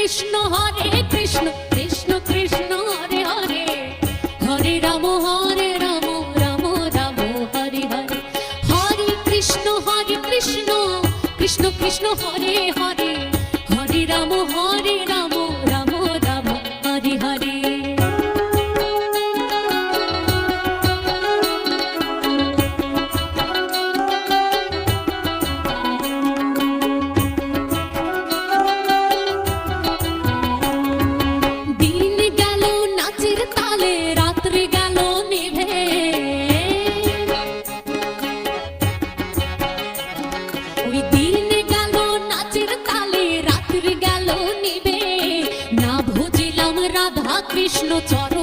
Krishna Krishna Krishna Hare Hare, Hare Ram Ram Ram Hare Hare. Hare Krishna Krishna Krishna Hare Hare, Hare Ram Ram Ram Hare Hare. Krishna Charan